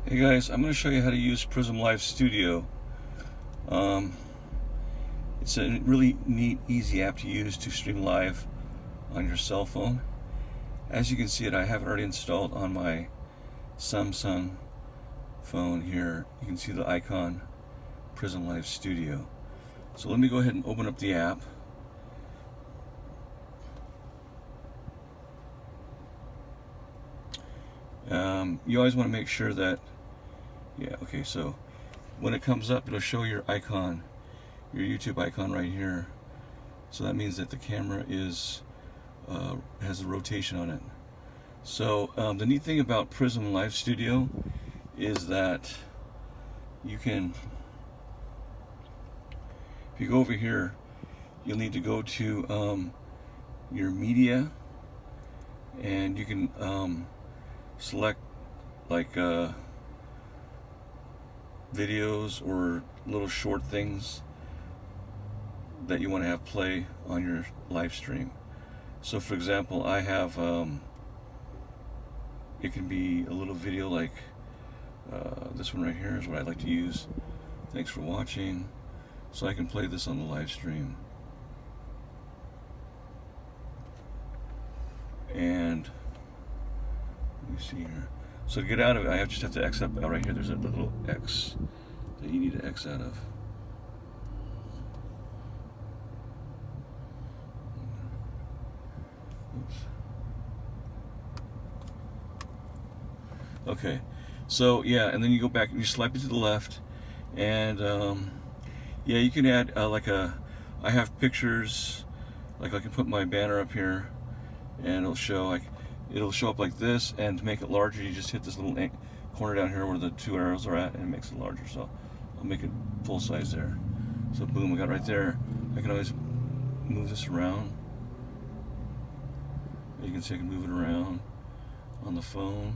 Hey guys, I'm going to show you how to use Prism Live Studio. It's a really neat, easy app to use to stream live on your cell phone. As you can see I have it already installed on my Samsung phone here. You can see the icon, Prism Live Studio. So let me go ahead and open up the app. You always want to make sure that, so when it comes up, it'll show your icon, your YouTube icon right here. So that means that the camera is has a rotation on it. So the neat thing about Prism Live Studio is that you can, if you go over here, you'll need to go to your media, and you can select like videos or little short things that you want to have play on your live stream. So for example, I have it can be a little video like this one right here is what I like to use. Thanks for watching. So I can play this on the live stream. And let me see here. So to get out of it, I just have to X up. Right here, there's a little X that you need to X out of. Oops. Okay, so yeah, and then you go back and you swipe it to the left, and yeah, you can add I have pictures, like I can put my banner up here, and it'll show up like this. And to make it larger, you just hit this little corner down here where the two arrows are at, and it makes it larger. So I'll make it full size there. So boom, I got it right there. I can always move this around. You can see I can move it around on the phone.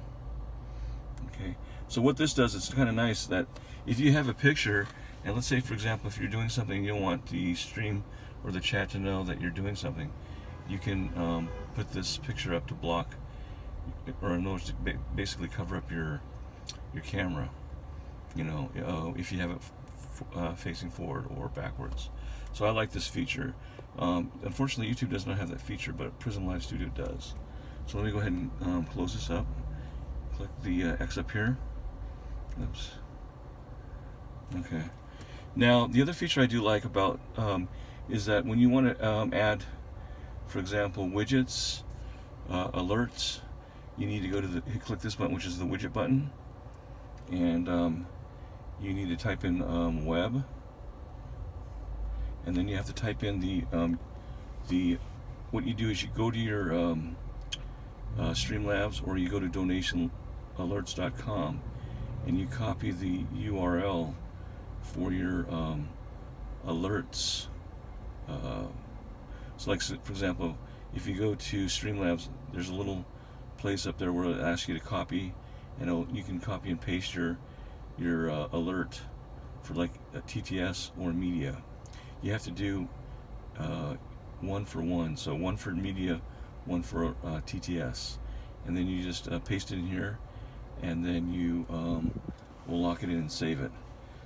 Okay, so what this does, it's kind of nice that if you have a picture, and let's say for example if you're doing something, you don't want the stream or the chat to know that you're doing something, you can put this picture up to block, or in other words, to basically cover up your camera, if you have it facing forward or backwards. So I like this feature. Unfortunately YouTube does not have that feature, but Prism Live Studio does. So let me go ahead and close this up. Click the X up here. Oops. Okay. Now the other feature I do like about is that when you want to add, for example, widgets, alerts, you need to go to click this button, which is the widget button, and you need to type in web, and then you have to type in the what you do is you go to your Streamlabs, or you go to donationalerts.com, and you copy the URL for your alerts. So like, for example, if you go to Streamlabs, there's a little place up there where it asks you to copy, and you can copy and paste your alert for like a TTS or media. You have to do one for one, so one for media, one for TTS, and then you just paste it in here, and then you will lock it in and save it.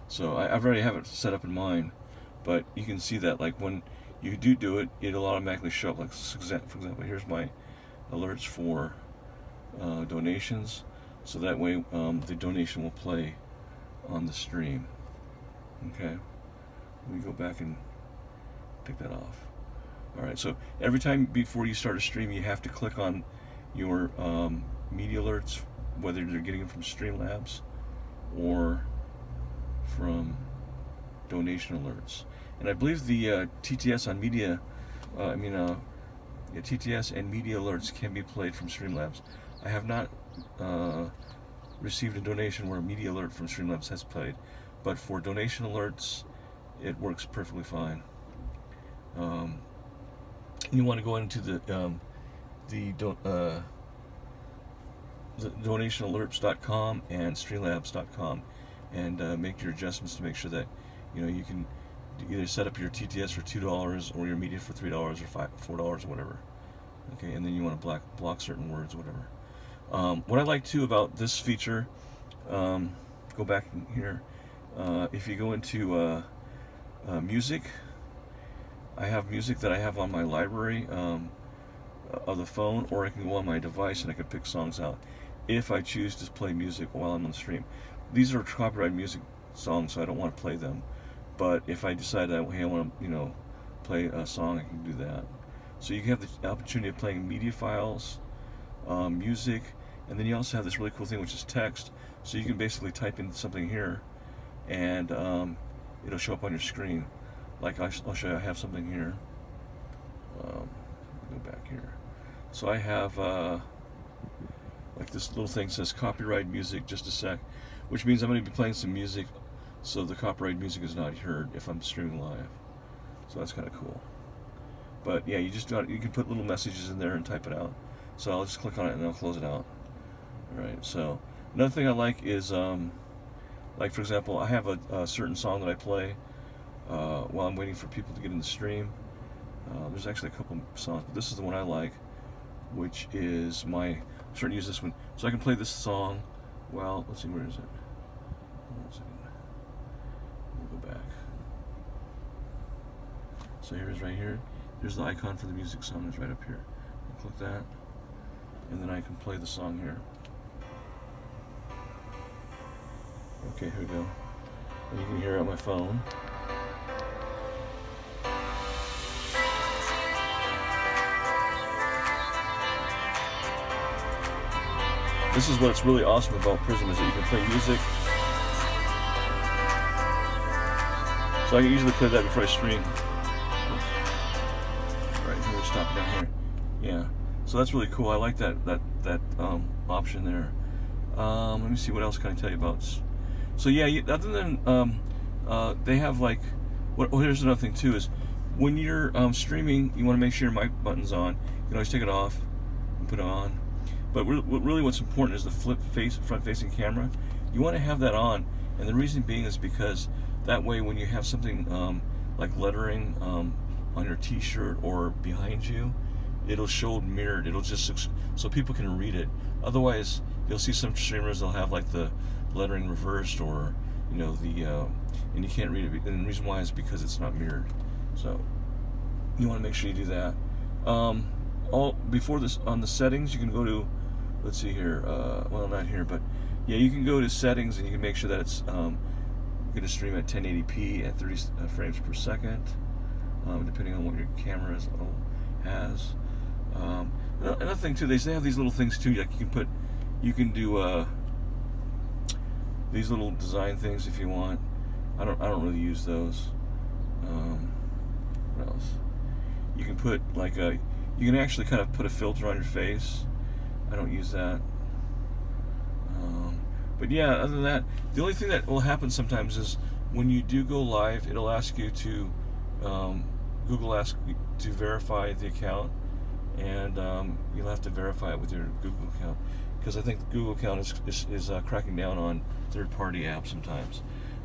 So I've already have it set up in mine, but you can see that like when you do it, it'll automatically show up. Like for example, here's my alerts for donations, so that way the donation will play on the stream. Okay, let me go back and take that off. Alright, so every time before you start a stream, you have to click on your media alerts, whether they're getting them from Streamlabs or from donation alerts. And I believe the TTS on media, TTS and media alerts can be played from Streamlabs. I have not received a donation where a media alert from Streamlabs has played, but for donation alerts, it works perfectly fine. You want to go into the donationalerts.com and streamlabs.com and make your adjustments to make sure that you can either set up your TTS for $2 or your media for $3 or $4 or whatever. Okay, and then you want to block certain words, whatever. What I like too about this feature go back in here. If you go into music, I have music that I have on my library of the phone, or I can go on my device and I can pick songs out if I choose to play music while I'm on the stream. These are copyrighted music songs, so I don't want to play them. But if I decide that, hey, I want to, play a song, I can do that. So you have the opportunity of playing media files, music, and then you also have this really cool thing which is text. So you can basically type in something here, and it'll show up on your screen. Like I'll show you, I have something here. Go back here. So I have like this little thing says copyright music, just a sec, which means I'm going to be playing some music, so the copyright music is not heard if I'm streaming live. So that's kind of cool. But yeah, you can put little messages in there and type it out. So I'll just click on it and I'll close it out. Alright, so another thing I like is like for example, I have a certain song that I play while I'm waiting for people to get in the stream. There's actually a couple songs, but this is the one I like, which is I'm starting to use this one. So I can play this song while, let's see, where is it? Hold on a second. We'll go back. So here it is right here. There's the icon for the music song, is right up here. I'll click that, and then I can play the song here. Okay, here we go. And you can hear it on my phone. This is what's really awesome about Prism, is that you can play music. So I can usually play that before I stream. Right here, stop down here. Yeah, so that's really cool. I like that option there. Let me see, what else can I tell you about? So yeah, other than they have like, here's another thing too, is when you're streaming, you want to make sure your mic button's on. You can always take it off and put it on. But really what's important is the front-facing camera. You want to have that on, and the reason being is because that way when you have something like lettering on your t-shirt or behind you, it'll show mirrored. It'll just, so people can read it. Otherwise, you'll see some streamers, they'll have like the lettering reversed, or and you can't read it. And the reason why is because it's not mirrored. So you want to make sure you do that. Before this, on the settings, you can go to, let's see here, well, not here, but yeah, you can go to settings and you can make sure that it's going to stream at 1080p at 30 frames per second, depending on what your camera has. Another thing too, they have these little things too, like you can do these little design things if you want. I don't really use those. What else? You can put like you can actually kind of put a filter on your face. I don't use that. But yeah, other than that, the only thing that will happen sometimes is when you do go live, it'll ask you to, Google asks you to verify the account, and you'll have to verify it with your Google account, because I think the Google account is cracking down on third-party apps sometimes.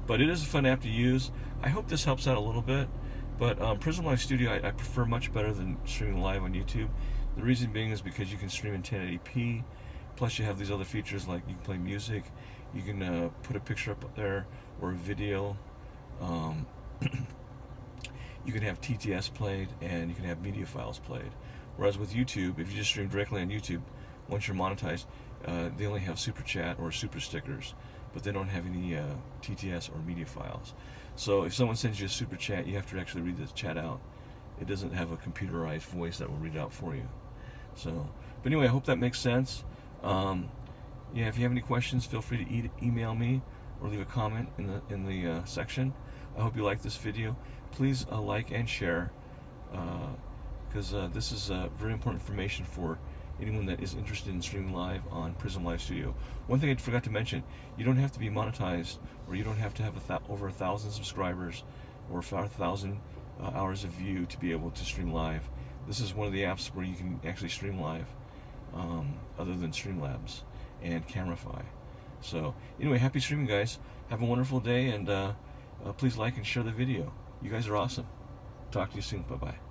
But it is a fun app to use. I hope this helps out a little bit. But Prism Live Studio I prefer much better than streaming live on YouTube. The reason being is because you can stream in 1080p, plus you have these other features like you can play music, you can put a picture up there or a video, you can have TTS played, and you can have media files played. Whereas with YouTube, if you just stream directly on YouTube, once you're monetized, they only have super chat or super stickers, but they don't have any TTS or media files. So if someone sends you a super chat, you have to actually read the chat out. It doesn't have a computerized voice that will read it out for you. So, but anyway, I hope that makes sense. Yeah, if you have any questions, feel free to email me or leave a comment in the section. I hope you like this video. Please like and share, because this is very important information for anyone that is interested in streaming live on Prism Live Studio. One thing I forgot to mention, you don't have to be monetized, or you don't have to have over 1,000 subscribers or 1,000 hours of view to be able to stream live. This is one of the apps where you can actually stream live, other than Streamlabs and Camerafy. So anyway, happy streaming, guys. Have a wonderful day, and please like and share the video. You guys are awesome. Talk to you soon. Bye-bye.